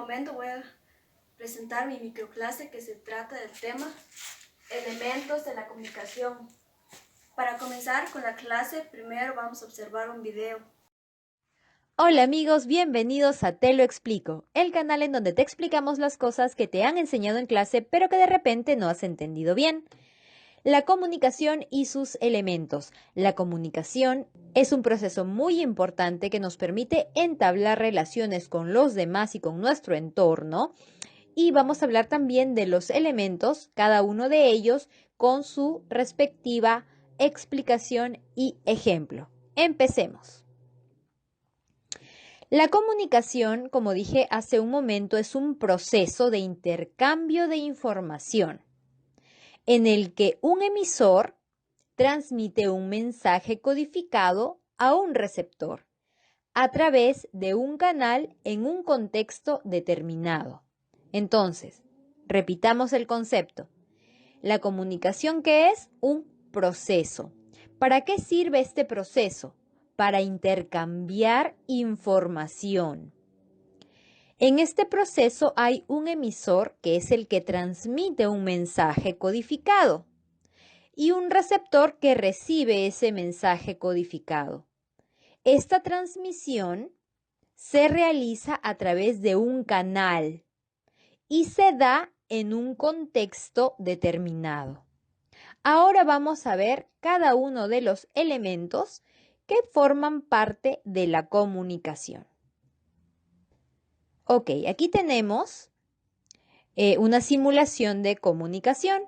momento voy a presentar mi microclase que se trata del tema Elementos de la comunicación. Para comenzar con la clase, primero vamos a observar un video. Hola amigos, bienvenidos a Te lo explico, el canal en donde te explicamos las cosas que te han enseñado en clase pero que de repente no has entendido bien. La comunicación y sus elementos. La comunicación es un proceso muy importante que nos permite entablar relaciones con los demás y con nuestro entorno. Y vamos a hablar también de los elementos, cada uno de ellos con su respectiva explicación y ejemplo. Empecemos. La comunicación, como dije hace un momento, es un proceso de intercambio de información en el que un emisor transmite un mensaje codificado a un receptor a través de un canal en un contexto determinado. Entonces, repitamos el concepto. La comunicación, ¿qué es? Un proceso. ¿Para qué sirve este proceso? Para intercambiar información. En este proceso hay un emisor que es el que transmite un mensaje codificado y un receptor que recibe ese mensaje codificado. Esta transmisión se realiza a través de un canal y se da en un contexto determinado. Ahora vamos a ver cada uno de los elementos que forman parte de la comunicación. Ok, aquí tenemos una simulación de comunicación.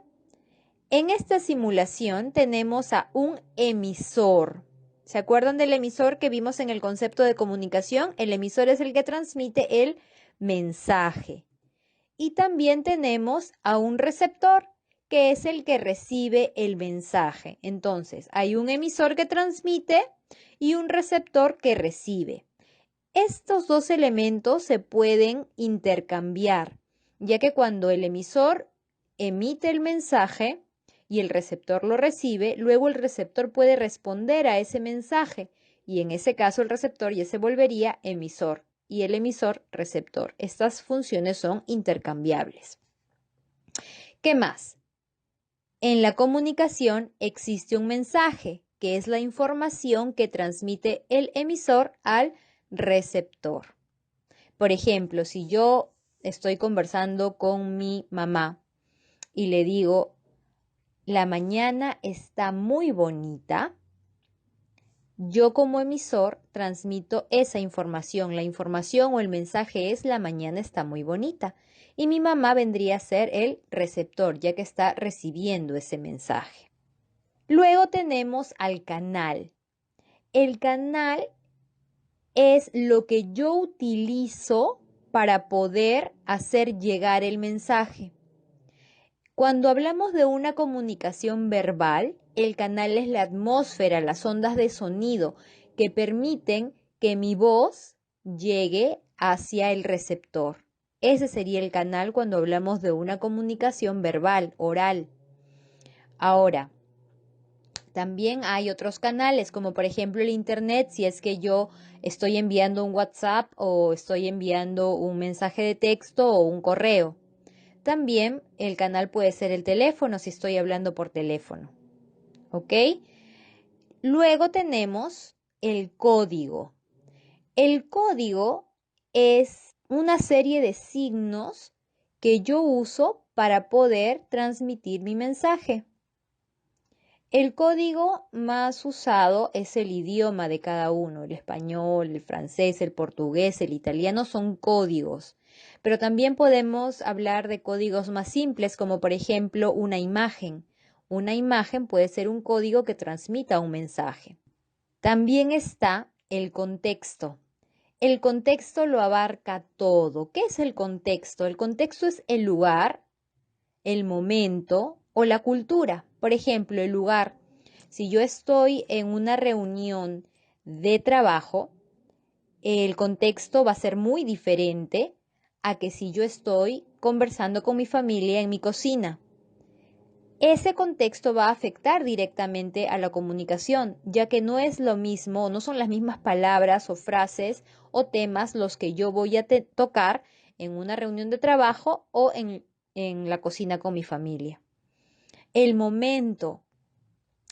En esta simulación tenemos a un emisor. ¿Se acuerdan del emisor que vimos en el concepto de comunicación? El emisor es el que transmite el mensaje. Y también tenemos a un receptor, que es el que recibe el mensaje. Entonces, hay un emisor que transmite y un receptor que recibe. Estos dos elementos se pueden intercambiar, ya que cuando el emisor emite el mensaje y el receptor lo recibe, luego el receptor puede responder a ese mensaje y en ese caso el receptor ya se volvería emisor y el emisor receptor. Estas funciones son intercambiables. ¿Qué más? En la comunicación existe un mensaje, que es la información que transmite el emisor al receptor. Por ejemplo, si yo estoy conversando con mi mamá y le digo, la mañana está muy bonita, yo como emisor transmito esa información. La información o el mensaje es la mañana está muy bonita. Y mi mamá vendría a ser el receptor, ya que está recibiendo ese mensaje. Luego tenemos al canal. El canal es lo que yo utilizo para poder hacer llegar el mensaje. Cuando hablamos de una comunicación verbal, el canal es la atmósfera, las ondas de sonido que permiten que mi voz llegue hacia el receptor. Ese sería el canal cuando hablamos de una comunicación verbal, oral. Ahora, también hay otros canales, como por ejemplo el Internet, si es que yo estoy enviando un WhatsApp o estoy enviando un mensaje de texto o un correo. También el canal puede ser el teléfono si estoy hablando por teléfono. ¿Ok? Luego tenemos el código. El código es una serie de signos que yo uso para poder transmitir mi mensaje. El código más usado es el idioma de cada uno. El español, el francés, el portugués, el italiano son códigos. Pero también podemos hablar de códigos más simples, como por ejemplo una imagen. Una imagen puede ser un código que transmita un mensaje. También está el contexto. El contexto lo abarca todo. ¿Qué es el contexto? El contexto es el lugar, el momento o la cultura. Por ejemplo, el lugar. Si yo estoy en una reunión de trabajo, el contexto va a ser muy diferente a que si yo estoy conversando con mi familia en mi cocina. Ese contexto va a afectar directamente a la comunicación, ya que no es lo mismo, no son las mismas palabras o frases o temas los que yo voy a tocar en una reunión de trabajo o en la cocina con mi familia. El momento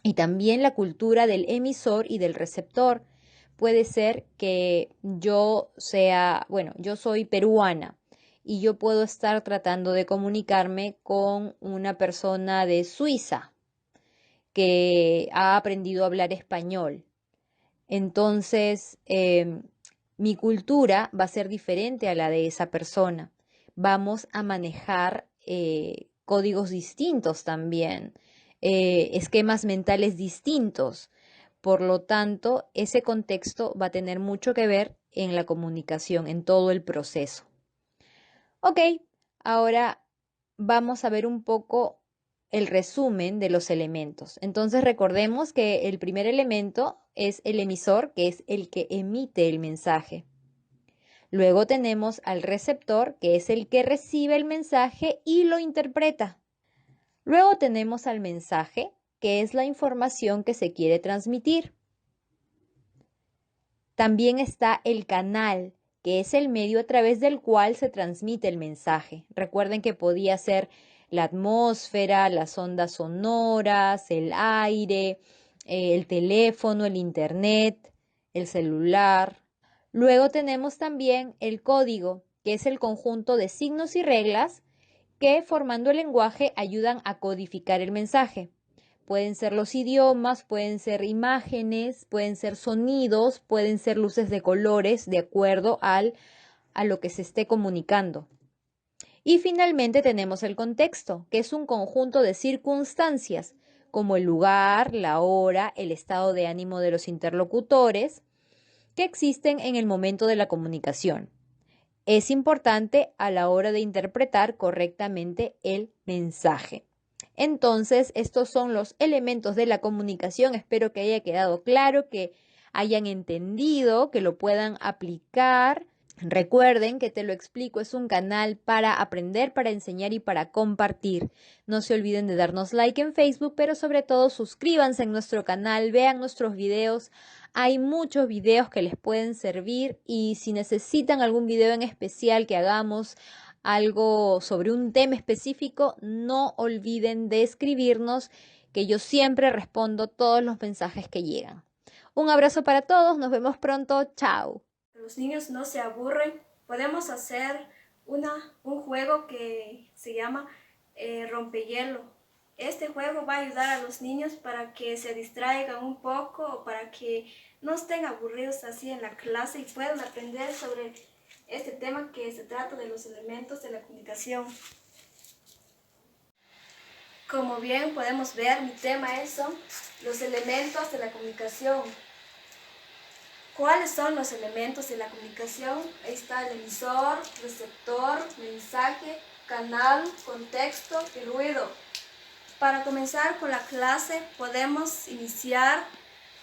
y también la cultura del emisor y del receptor. Puede ser que yo soy peruana y yo puedo estar tratando de comunicarme con una persona de Suiza que ha aprendido a hablar español. Entonces, mi cultura va a ser diferente a la de esa persona. Vamos a manejar códigos distintos también, esquemas mentales distintos. Por lo tanto, ese contexto va a tener mucho que ver en la comunicación, en todo el proceso. Ok, ahora vamos a ver un poco el resumen de los elementos. Entonces recordemos que el primer elemento es el emisor, que es el que emite el mensaje. Luego tenemos al receptor, que es el que recibe el mensaje y lo interpreta. Luego tenemos al mensaje, que es la información que se quiere transmitir. También está el canal, que es el medio a través del cual se transmite el mensaje. Recuerden que podía ser la atmósfera, las ondas sonoras, el aire, el teléfono, el internet, el celular. Luego tenemos también el código, que es el conjunto de signos y reglas que formando el lenguaje ayudan a codificar el mensaje. Pueden ser los idiomas, pueden ser imágenes, pueden ser sonidos, pueden ser luces de colores de acuerdo a lo que se esté comunicando. Y finalmente tenemos el contexto, que es un conjunto de circunstancias, como el lugar, la hora, el estado de ánimo de los interlocutores, que existen en el momento de la comunicación. Es importante a la hora de interpretar correctamente el mensaje. Entonces, estos son los elementos de la comunicación. Espero que haya quedado claro, que hayan entendido, que lo puedan aplicar. Recuerden que Te lo explico es un canal para aprender, para enseñar y para compartir. No se olviden de darnos like en Facebook, pero sobre todo suscríbanse en nuestro canal, vean nuestros videos. Hay muchos videos que les pueden servir y si necesitan algún video en especial que hagamos algo sobre un tema específico, no olviden de escribirnos, que yo siempre respondo todos los mensajes que llegan. Un abrazo para todos, nos vemos pronto, chao. Los niños no se aburren, podemos hacer un juego que se llama rompehielo. Este juego va a ayudar a los niños para que se distraigan un poco o para que no estén aburridos así en la clase y puedan aprender sobre este tema que se trata de los elementos de la comunicación. Como bien podemos ver, mi tema son los elementos de la comunicación. ¿Cuáles son los elementos de la comunicación? Ahí está el emisor, receptor, mensaje, canal, contexto y ruido. Para comenzar con la clase podemos iniciar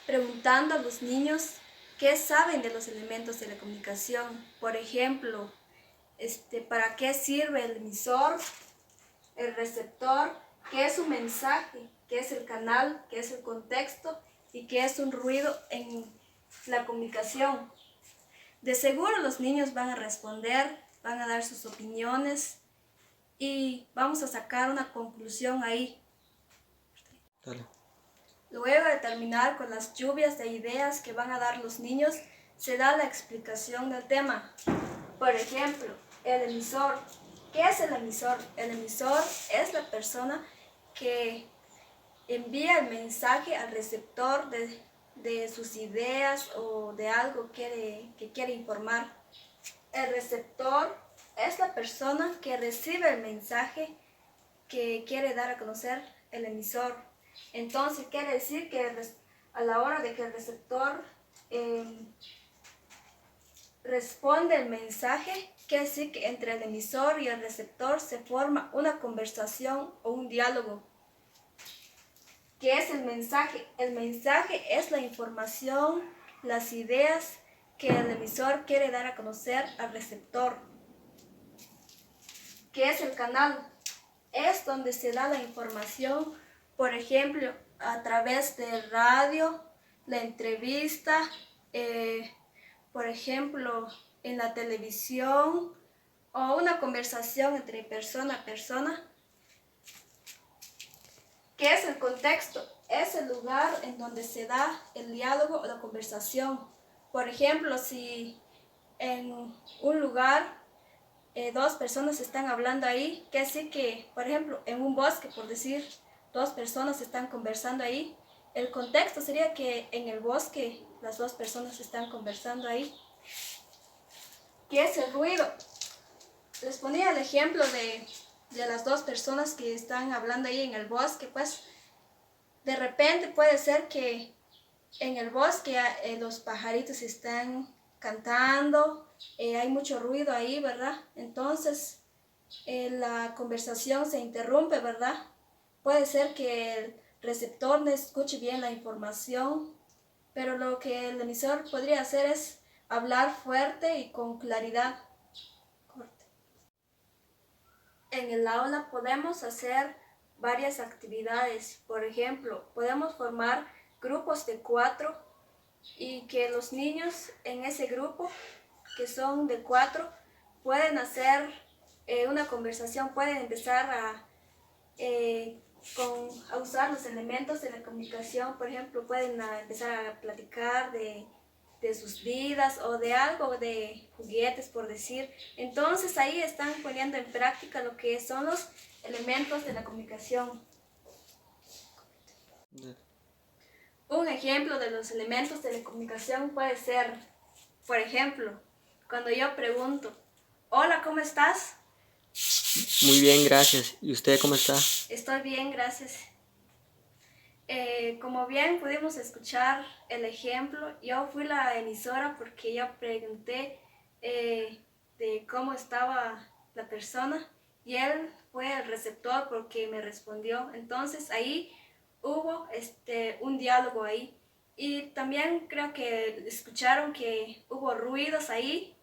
preguntando a los niños qué saben de los elementos de la comunicación. Por ejemplo, ¿para qué sirve el emisor, el receptor? ¿Qué es un mensaje? ¿Qué es el canal? ¿Qué es el contexto? ¿Y qué es un ruido en la comunicación? De seguro los niños van a responder, van a dar sus opiniones y vamos a sacar una conclusión ahí. Dale. Luego de terminar con las lluvias de ideas que van a dar los niños, se da la explicación del tema. Por ejemplo, el emisor. ¿Qué es el emisor? El emisor es la persona que envía el mensaje al receptor de sus ideas o de algo que quiere informar. El receptor es la persona que recibe el mensaje que quiere dar a conocer el emisor. Entonces quiere decir que a la hora de que el receptor responde el mensaje, quiere decir que entre el emisor y el receptor se forma una conversación o un diálogo. ¿Qué es el mensaje? El mensaje es la información, las ideas que el emisor quiere dar a conocer al receptor. ¿Qué es el canal? Es donde se da la información, por ejemplo, a través de radio, la entrevista, por ejemplo, en la televisión o una conversación entre persona a persona. ¿Qué es el contexto? Es el lugar en donde se da el diálogo o la conversación. Por ejemplo, si en un lugar dos personas están hablando ahí, que sí que, por ejemplo, en un bosque, por decir, dos personas están conversando ahí, el contexto sería que en el bosque las dos personas están conversando ahí. ¿Qué es el ruido? Les ponía el ejemplo de las dos personas que están hablando ahí en el bosque, pues de repente puede ser que en el bosque los pajaritos están cantando, hay mucho ruido ahí, ¿verdad? Entonces la conversación se interrumpe, ¿verdad? Puede ser que el receptor no escuche bien la información, pero lo que el emisor podría hacer es hablar fuerte y con claridad. En el aula podemos hacer varias actividades. Por ejemplo, podemos formar grupos de 4 y que los niños en ese grupo, que son de 4, pueden hacer una conversación, pueden empezar a usar los elementos de la comunicación. Por ejemplo, pueden empezar a platicar de sus vidas o de algo, de juguetes, por decir. Entonces ahí están poniendo en práctica lo que son los elementos de la comunicación. Dale. Un ejemplo de los elementos de la comunicación puede ser, por ejemplo, cuando yo pregunto, hola, ¿cómo estás? Muy bien, gracias. ¿Y usted cómo está? Estoy bien, gracias. Como bien pudimos escuchar el ejemplo, yo fui la emisora porque yo pregunté de cómo estaba la persona y él fue el receptor porque me respondió. Entonces ahí hubo un diálogo ahí. Y también creo que escucharon que hubo ruidos ahí.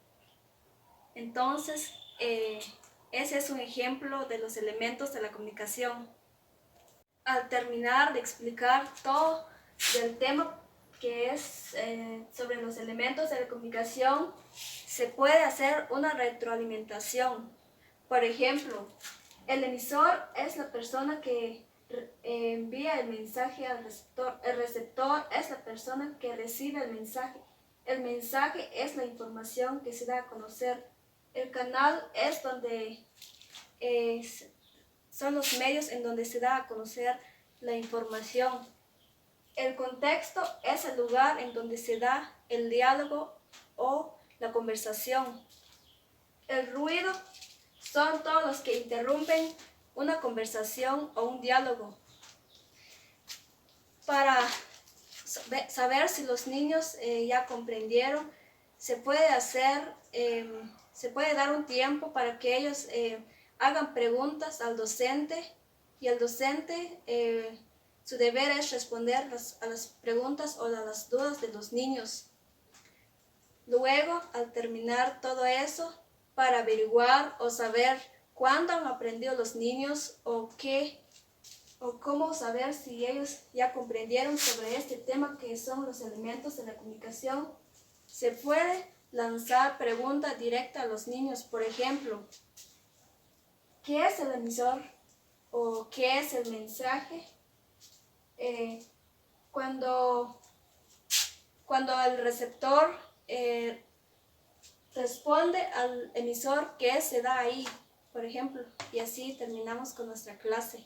Entonces ese es un ejemplo de los elementos de la comunicación. Al terminar de explicar todo del tema que es sobre los elementos de la comunicación, se puede hacer una retroalimentación. Por ejemplo, el emisor es la persona que envía el mensaje al receptor. El receptor es la persona que recibe el mensaje. El mensaje es la información que se da a conocer. El canal es donde son los medios en donde se da a conocer la información. El contexto es el lugar en donde se da el diálogo o la conversación. El ruido son todos los que interrumpen una conversación o un diálogo. Para saber si los niños ya comprendieron, se puede dar un tiempo para que ellos hagan preguntas al docente y el docente su deber es responder a las preguntas o a las dudas de los niños. Luego, al terminar todo eso, para averiguar o saber cuándo han aprendido los niños o cómo saber si ellos ya comprendieron sobre este tema que son los elementos de la comunicación, se puede lanzar preguntas directas a los niños. Por ejemplo, ¿qué es el emisor? ¿O qué es el mensaje? Cuando el receptor responde al emisor, ¿qué se da ahí? Por ejemplo, y así terminamos con nuestra clase.